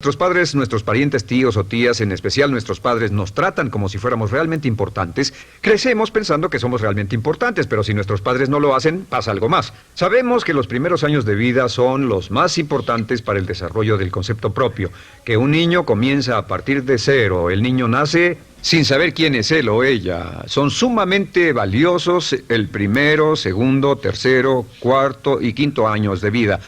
Nuestros padres, nuestros parientes, tíos o tías, en especial nuestros padres, nos tratan como si fuéramos realmente importantes. Crecemos pensando que somos realmente importantes, pero si nuestros padres no lo hacen, pasa algo más. Sabemos que los primeros años de vida son los más importantes para el desarrollo del concepto propio, que un niño comienza a partir de cero. El niño nace sin saber quién es él o ella. Son sumamente valiosos el primero, segundo, tercero, cuarto y quinto años de vida.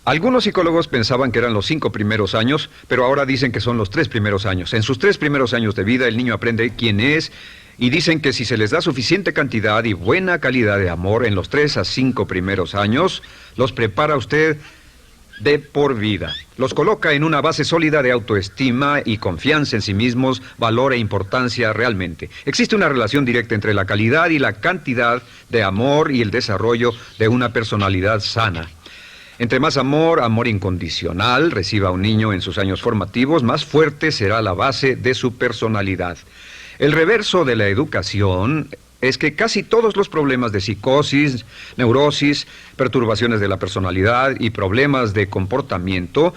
Algunos psicólogos pensaban que eran los 5 primeros años, pero ahora dicen que son los 3 primeros años. En sus 3 primeros años de vida, el niño aprende quién es, y dicen que si se les da suficiente cantidad y buena calidad de amor en los 3 a 5 primeros años, los prepara usted de por vida. Los coloca en una base sólida de autoestima y confianza en sí mismos, valor e importancia realmente. Existe una relación directa entre la calidad y la cantidad de amor y el desarrollo de una personalidad sana. Entre más amor, amor incondicional, reciba un niño en sus años formativos, más fuerte será la base de su personalidad. El reverso de la educación es que casi todos los problemas de psicosis, neurosis, perturbaciones de la personalidad y problemas de comportamiento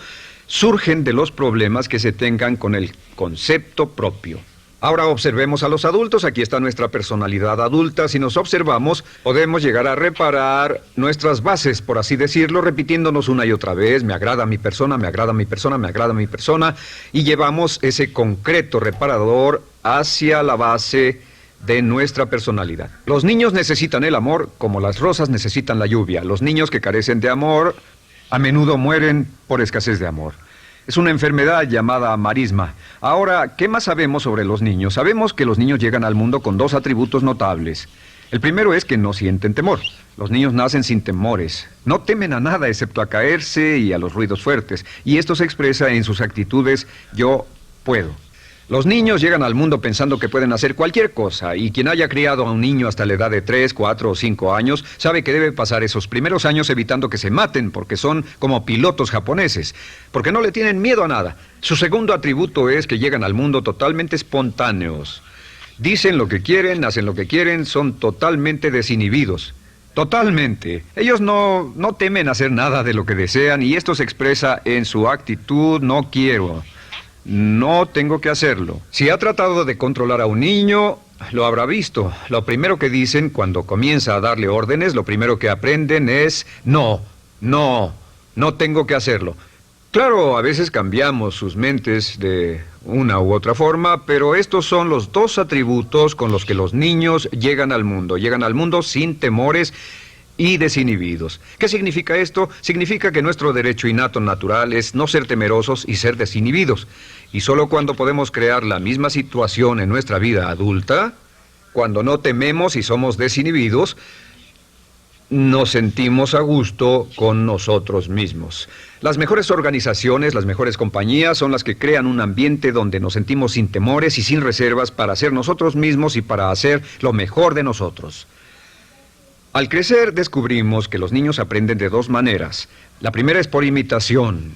surgen de los problemas que se tengan con el concepto propio. Ahora observemos a los adultos. Aquí está nuestra personalidad adulta. Si nos observamos, podemos llegar a reparar nuestras bases, por así decirlo, repitiéndonos una y otra vez: me agrada mi persona, me agrada mi persona, me agrada mi persona, y llevamos ese concreto reparador hacia la base de nuestra personalidad. Los niños necesitan el amor como las rosas necesitan la lluvia. Los niños que carecen de amor a menudo mueren por escasez de amor. Es una enfermedad llamada marisma. Ahora, ¿qué más sabemos sobre los niños? Sabemos que los niños llegan al mundo con 2 atributos notables. El primero es que no sienten temor. Los niños nacen sin temores. No temen a nada excepto a caerse y a los ruidos fuertes. Y esto se expresa en sus actitudes: yo puedo. Los niños llegan al mundo pensando que pueden hacer cualquier cosa, y quien haya criado a un niño hasta la edad de 3, 4 o 5 años sabe que debe pasar esos primeros años evitando que se maten, porque son como pilotos japoneses, porque no le tienen miedo a nada. Su segundo atributo es que llegan al mundo totalmente espontáneos. Dicen lo que quieren, hacen lo que quieren, son totalmente desinhibidos. Totalmente. Ellos no temen hacer nada de lo que desean, y esto se expresa en su actitud: no quiero. No tengo que hacerlo. Si ha tratado de controlar a un niño, lo habrá visto. Lo primero que dicen cuando comienza a darle órdenes, lo primero que aprenden es: no tengo que hacerlo. Claro, a veces cambiamos sus mentes de una u otra forma, pero estos son los 2 atributos con los que los niños llegan al mundo. Llegan al mundo sin temores y desinhibidos. ¿Qué significa esto? Significa que nuestro derecho innato natural es no ser temerosos y ser desinhibidos. Y solo cuando podemos crear la misma situación en nuestra vida adulta, cuando no tememos y somos desinhibidos, nos sentimos a gusto con nosotros mismos. Las mejores organizaciones, las mejores compañías son las que crean un ambiente donde nos sentimos sin temores y sin reservas para ser nosotros mismos y para hacer lo mejor de nosotros. Al crecer descubrimos que los niños aprenden de 2 maneras. La primera es por imitación.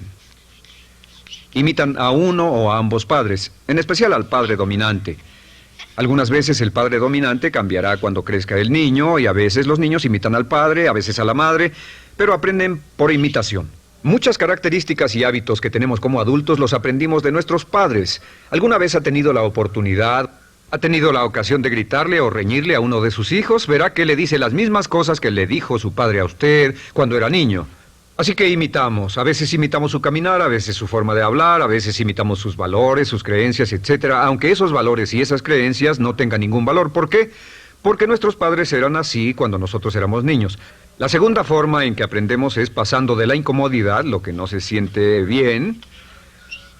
Imitan a uno o a ambos padres, en especial al padre dominante. Algunas veces el padre dominante cambiará cuando crezca el niño, y a veces los niños imitan al padre, a veces a la madre, pero aprenden por imitación. Muchas características y hábitos que tenemos como adultos los aprendimos de nuestros padres. ¿Alguna vez ha tenido la oportunidad, ha tenido la ocasión de gritarle o reñirle a uno de sus hijos? Verá que le dice las mismas cosas que le dijo su padre a usted cuando era niño. Así que imitamos. A veces imitamos su caminar, a veces su forma de hablar, a veces imitamos sus valores, sus creencias, etcétera, aunque esos valores y esas creencias no tengan ningún valor. ¿Por qué? Porque nuestros padres eran así cuando nosotros éramos niños. La segunda forma en que aprendemos es pasando de la incomodidad, lo que no se siente bien,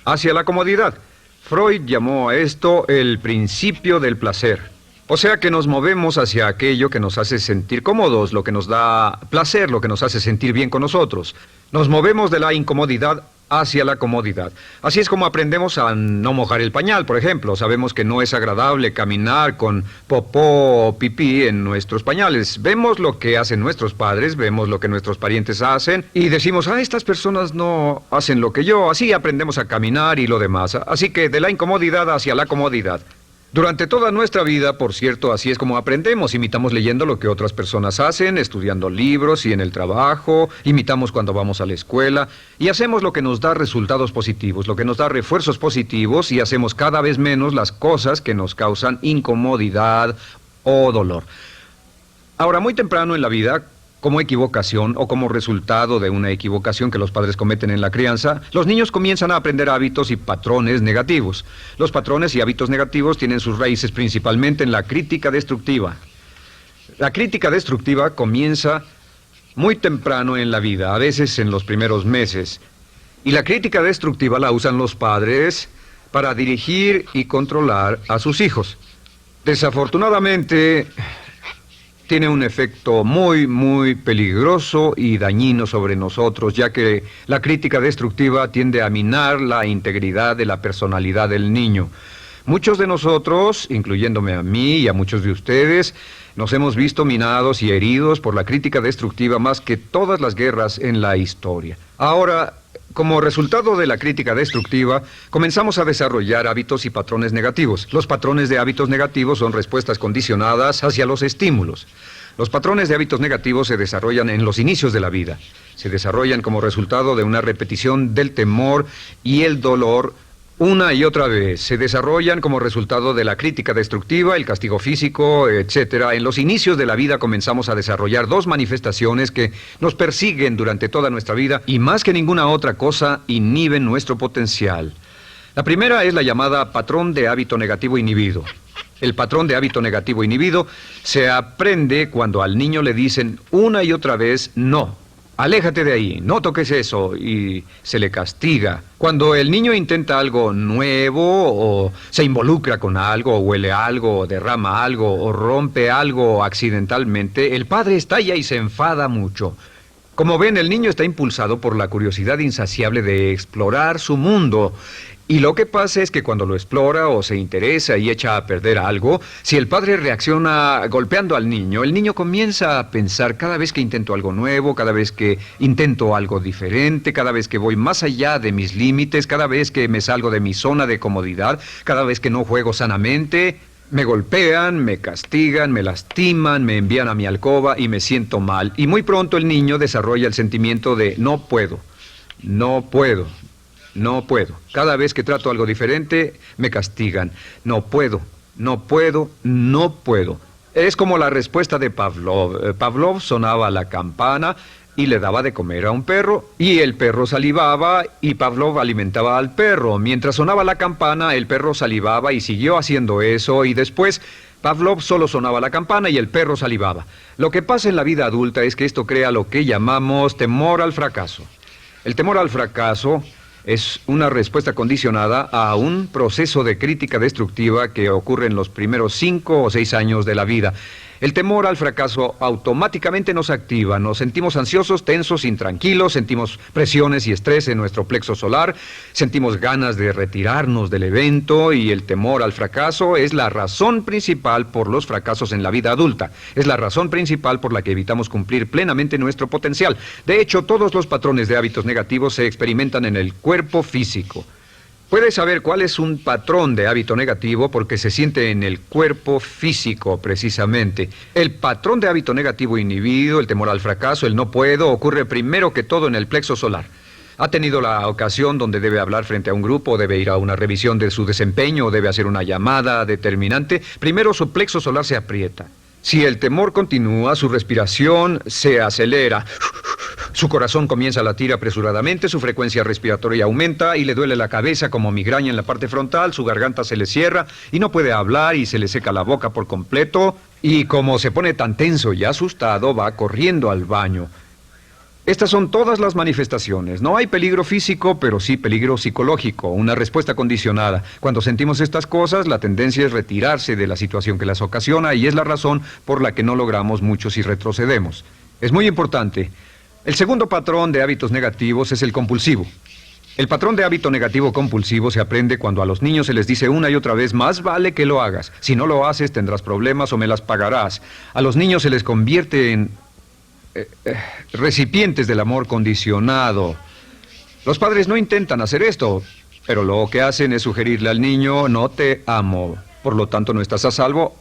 hacia la comodidad. Freud llamó a esto el principio del placer. O sea que nos movemos hacia aquello que nos hace sentir cómodos, lo que nos da placer, lo que nos hace sentir bien con nosotros. Nos movemos de la incomodidad hacia la comodidad. Así es como aprendemos a no mojar el pañal, por ejemplo. Sabemos que no es agradable caminar con popó o pipí en nuestros pañales. Vemos lo que hacen nuestros padres, vemos lo que nuestros parientes hacen y decimos: estas personas no hacen lo que yo. Así aprendemos a caminar y lo demás. Así que de la incomodidad hacia la comodidad. Durante toda nuestra vida, por cierto, así es como aprendemos. Imitamos leyendo lo que otras personas hacen, estudiando libros y en el trabajo, imitamos cuando vamos a la escuela y hacemos lo que nos da resultados positivos, lo que nos da refuerzos positivos y hacemos cada vez menos las cosas que nos causan incomodidad o dolor. Ahora, muy temprano en la vida, como equivocación o como resultado de una equivocación que los padres cometen en la crianza, los niños comienzan a aprender hábitos y patrones negativos. Los patrones y hábitos negativos tienen sus raíces principalmente en la crítica destructiva. La crítica destructiva comienza muy temprano en la vida, a veces en los primeros meses. Y la crítica destructiva la usan los padres para dirigir y controlar a sus hijos. Desafortunadamente, tiene un efecto muy peligroso y dañino sobre nosotros, ya que la crítica destructiva tiende a minar la integridad de la personalidad del niño. Muchos de nosotros, incluyéndome a mí y a muchos de ustedes, nos hemos visto minados y heridos por la crítica destructiva más que todas las guerras en la historia. Ahora, como resultado de la crítica destructiva, comenzamos a desarrollar hábitos y patrones negativos. Los patrones de hábitos negativos son respuestas condicionadas hacia los estímulos. Los patrones de hábitos negativos se desarrollan en los inicios de la vida. Se desarrollan como resultado de una repetición del temor y el dolor una y otra vez. Se desarrollan como resultado de la crítica destructiva, el castigo físico, etc. En los inicios de la vida comenzamos a desarrollar dos manifestaciones que nos persiguen durante toda nuestra vida y más que ninguna otra cosa inhiben nuestro potencial. La primera es la llamada patrón de hábito negativo inhibido. El patrón de hábito negativo inhibido se aprende cuando al niño le dicen una y otra vez no. Aléjate de ahí, no toques eso, y se le castiga. Cuando el niño intenta algo nuevo, o se involucra con algo, o huele algo, o derrama algo, o rompe algo accidentalmente, el padre estalla y se enfada mucho. Como ven, el niño está impulsado por la curiosidad insaciable de explorar su mundo. Y lo que pasa es que cuando lo explora o se interesa y echa a perder algo, si el padre reacciona golpeando al niño, el niño comienza a pensar cada vez que intento algo nuevo, cada vez que intento algo diferente, cada vez que voy más allá de mis límites, cada vez que me salgo de mi zona de comodidad, cada vez que no juego sanamente, me golpean, me castigan, me lastiman, me envían a mi alcoba y me siento mal. Y muy pronto el niño desarrolla el sentimiento de no puedo, no puedo. No puedo. Cada vez que trato algo diferente, me castigan. No puedo, no puedo, no puedo. Es como la respuesta de Pavlov. Pavlov sonaba la campana y le daba de comer a un perro, y el perro salivaba y Pavlov alimentaba al perro. Mientras sonaba la campana, el perro salivaba y siguió haciendo eso, y después Pavlov solo sonaba la campana y el perro salivaba. Lo que pasa en la vida adulta es que esto crea lo que llamamos temor al fracaso. El temor al fracaso es una respuesta condicionada a un proceso de crítica destructiva que ocurre en los primeros 5 o 6 años de la vida. El temor al fracaso automáticamente nos activa, nos sentimos ansiosos, tensos, intranquilos, sentimos presiones y estrés en nuestro plexo solar, sentimos ganas de retirarnos del evento y el temor al fracaso es la razón principal por los fracasos en la vida adulta. Es la razón principal por la que evitamos cumplir plenamente nuestro potencial. De hecho, todos los patrones de hábitos negativos se experimentan en el cuerpo físico. Puedes saber cuál es un patrón de hábito negativo porque se siente en el cuerpo físico, precisamente. El patrón de hábito negativo inhibido, el temor al fracaso, el no puedo, ocurre primero que todo en el plexo solar. ¿Ha tenido la ocasión donde debe hablar frente a un grupo, debe ir a una revisión de su desempeño o debe hacer una llamada determinante? Primero su plexo solar se aprieta. Si el temor continúa, su respiración se acelera. Su corazón comienza a latir apresuradamente, su frecuencia respiratoria aumenta y le duele la cabeza como migraña en la parte frontal, su garganta se le cierra y no puede hablar y se le seca la boca por completo. Y como se pone tan tenso y asustado, va corriendo al baño. Estas son todas las manifestaciones. No hay peligro físico, pero sí peligro psicológico, una respuesta condicionada. Cuando sentimos estas cosas, la tendencia es retirarse de la situación que las ocasiona y es la razón por la que no logramos mucho si retrocedemos. Es muy importante. El segundo patrón de hábitos negativos es el compulsivo. El patrón de hábito negativo compulsivo se aprende cuando a los niños se les dice una y otra vez, más vale que lo hagas. Si no lo haces, tendrás problemas o me las pagarás. A los niños se les convierte en recipientes del amor condicionado. Los padres no intentan hacer esto, pero lo que hacen es sugerirle al niño, no te amo. Por lo tanto, no estás a salvo,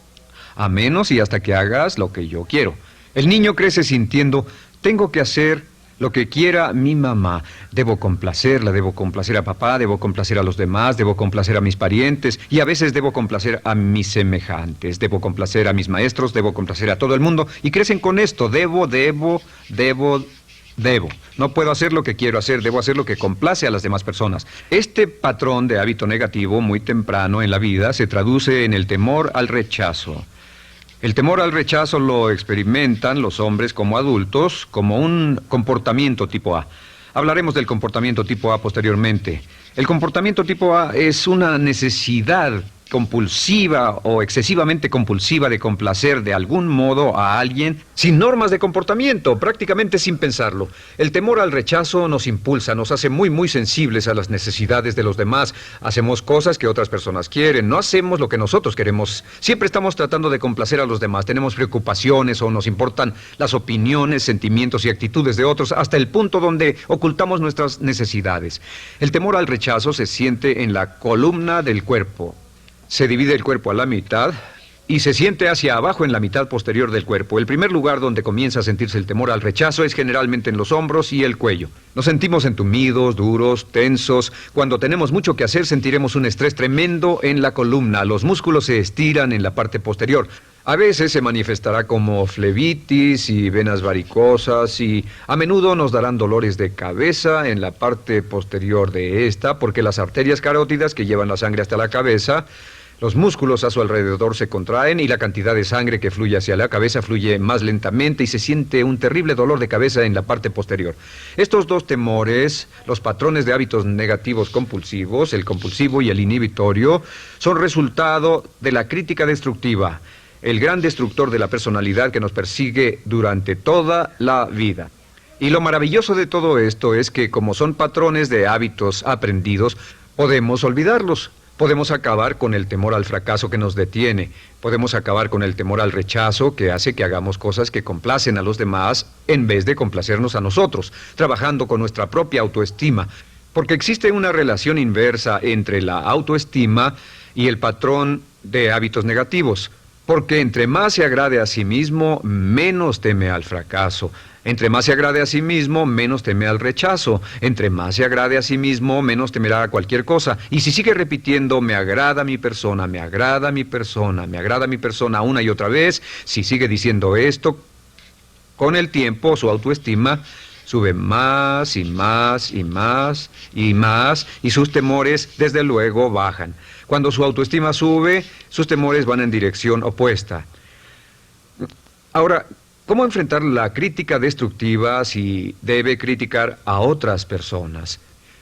a menos y hasta que hagas lo que yo quiero. El niño crece sintiendo, tengo que hacer lo que quiera mi mamá. Debo complacerla, debo complacer a papá, debo complacer a los demás, debo complacer a mis parientes y a veces debo complacer a mis semejantes, debo complacer a mis maestros, debo complacer a todo el mundo y crecen con esto, debo. No puedo hacer lo que quiero hacer, debo hacer lo que complace a las demás personas. Este patrón de hábito negativo muy temprano en la vida se traduce en el temor al rechazo. El temor al rechazo lo experimentan los hombres como adultos como un comportamiento tipo A. Hablaremos del comportamiento tipo A posteriormente. El comportamiento tipo A es una necesidad compulsiva o excesivamente compulsiva de complacer de algún modo a alguien sin normas de comportamiento, prácticamente sin pensarlo. El temor al rechazo nos impulsa, nos hace muy sensibles a las necesidades de los demás. Hacemos cosas que otras personas quieren, no hacemos lo que nosotros queremos. Siempre estamos tratando de complacer a los demás, tenemos preocupaciones o nos importan las opiniones, sentimientos y actitudes de otros hasta el punto donde ocultamos nuestras necesidades. El temor al rechazo se siente en la columna del cuerpo. Se divide el cuerpo a la mitad y se siente hacia abajo en la mitad posterior del cuerpo. El primer lugar donde comienza a sentirse el temor al rechazo es generalmente en los hombros y el cuello. Nos sentimos entumidos, duros, tensos. Cuando tenemos mucho que hacer sentiremos un estrés tremendo en la columna. Los músculos se estiran en la parte posterior. A veces se manifestará como flebitis y venas varicosas y a menudo nos darán dolores de cabeza en la parte posterior de esta porque las arterias carótidas que llevan la sangre hasta la cabeza, los músculos a su alrededor se contraen y la cantidad de sangre que fluye hacia la cabeza fluye más lentamente y se siente un terrible dolor de cabeza en la parte posterior. Estos dos temores, los patrones de hábitos negativos compulsivos, el compulsivo y el inhibitorio, son resultado de la crítica destructiva, el gran destructor de la personalidad que nos persigue durante toda la vida. Y lo maravilloso de todo esto es que como son patrones de hábitos aprendidos, podemos olvidarlos. Podemos acabar con el temor al fracaso que nos detiene. Podemos acabar con el temor al rechazo que hace que hagamos cosas que complacen a los demás en vez de complacernos a nosotros, trabajando con nuestra propia autoestima. Porque existe una relación inversa entre la autoestima y el patrón de hábitos negativos. Porque entre más se agrade a sí mismo, menos teme al fracaso. Entre más se agrade a sí mismo, menos teme al rechazo. Entre más se agrade a sí mismo, menos temerá a cualquier cosa. Y si sigue repitiendo, me agrada mi persona, me agrada mi persona, me agrada mi persona una y otra vez, si sigue diciendo esto, con el tiempo su autoestima sube más y más y más y más y sus temores desde luego bajan. Cuando su autoestima sube, sus temores van en dirección opuesta. Ahora, ¿cómo enfrentar la crítica destructiva si debe criticar a otras personas?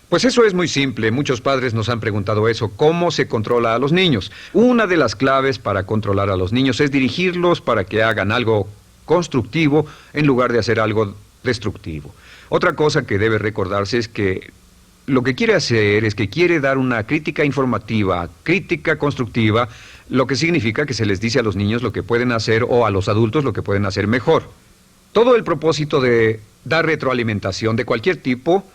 Pues eso es muy simple. Muchos padres nos han preguntado eso. ¿Cómo se controla a los niños? Una de las claves para controlar a los niños es dirigirlos para que hagan algo constructivo en lugar de hacer algo destructivo. Otra cosa que debe recordarse es que lo que quiere hacer es que quiere dar una crítica informativa, crítica constructiva, lo que significa que se les dice a los niños lo que pueden hacer o a los adultos lo que pueden hacer mejor. Todo el propósito de dar retroalimentación de cualquier tipo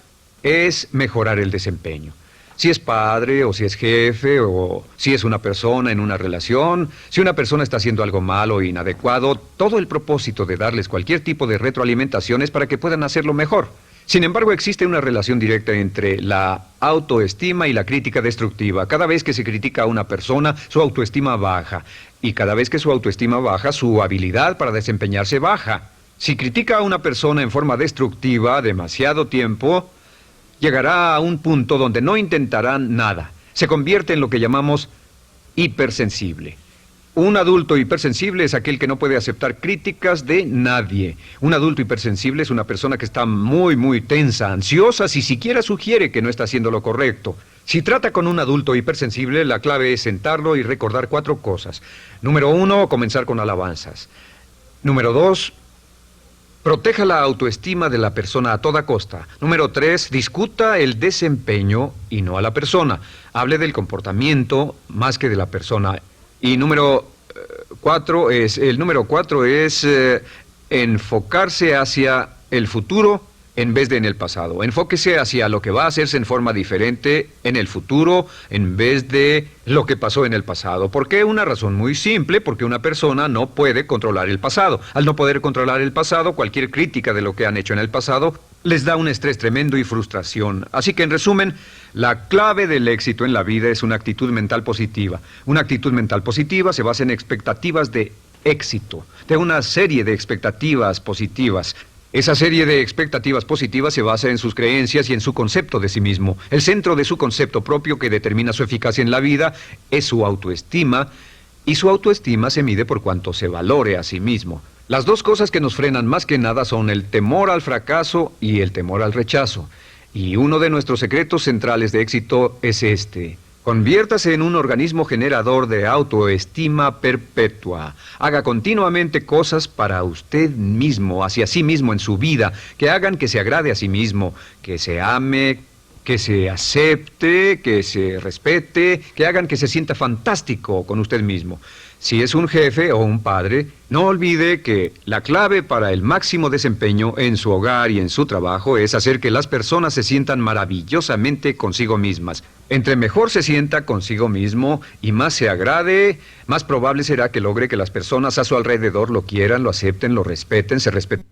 es mejorar el desempeño. Si es padre o si es jefe o si es una persona en una relación, si una persona está haciendo algo malo o inadecuado, todo el propósito de darles cualquier tipo de retroalimentación es para que puedan hacerlo mejor. Sin embargo, existe una relación directa entre la autoestima y la crítica destructiva. Cada vez que se critica a una persona, su autoestima baja. Y cada vez que su autoestima baja, su habilidad para desempeñarse baja. Si critica a una persona en forma destructiva demasiado tiempo, llegará a un punto donde no intentarán nada. Se convierte en lo que llamamos hipersensible. Un adulto hipersensible es aquel que no puede aceptar críticas de nadie. Un adulto hipersensible es una persona que está muy tensa, ansiosa, si siquiera sugiere que no está haciendo lo correcto. Si trata con un adulto hipersensible, la clave es sentarlo y recordar 4 cosas. Número 1, comenzar con alabanzas. Número 2, proteja la autoestima de la persona a toda costa. Número 3, discuta el desempeño y no a la persona. Hable del comportamiento más que de la persona. Y número 4 es enfocarse hacia el futuro en vez de en el pasado. Enfóquese hacia lo que va a hacerse en forma diferente en el futuro en vez de lo que pasó en el pasado. ¿Por qué? Una razón muy simple, porque una persona no puede controlar el pasado. Al no poder controlar el pasado, cualquier crítica de lo que han hecho en el pasado les da un estrés tremendo y frustración. Así que, en resumen, la clave del éxito en la vida es una actitud mental positiva. Una actitud mental positiva se basa en expectativas de éxito, de una serie de expectativas positivas. Esa serie de expectativas positivas se basa en sus creencias y en su concepto de sí mismo. El centro de su concepto propio que determina su eficacia en la vida es su autoestima, y su autoestima se mide por cuanto se valore a sí mismo. Las dos cosas que nos frenan más que nada son el temor al fracaso y el temor al rechazo. Y uno de nuestros secretos centrales de éxito es este: conviértase en un organismo generador de autoestima perpetua. Haga continuamente cosas para usted mismo, hacia sí mismo en su vida, que hagan que se agrade a sí mismo, que se ame, que se acepte, que se respete, que hagan que se sienta fantástico con usted mismo. Si es un jefe o un padre, no olvide que la clave para el máximo desempeño en su hogar y en su trabajo es hacer que las personas se sientan maravillosamente consigo mismas. Entre mejor se sienta consigo mismo y más se agrade, más probable será que logre que las personas a su alrededor lo quieran, lo acepten, lo respeten, se respeten.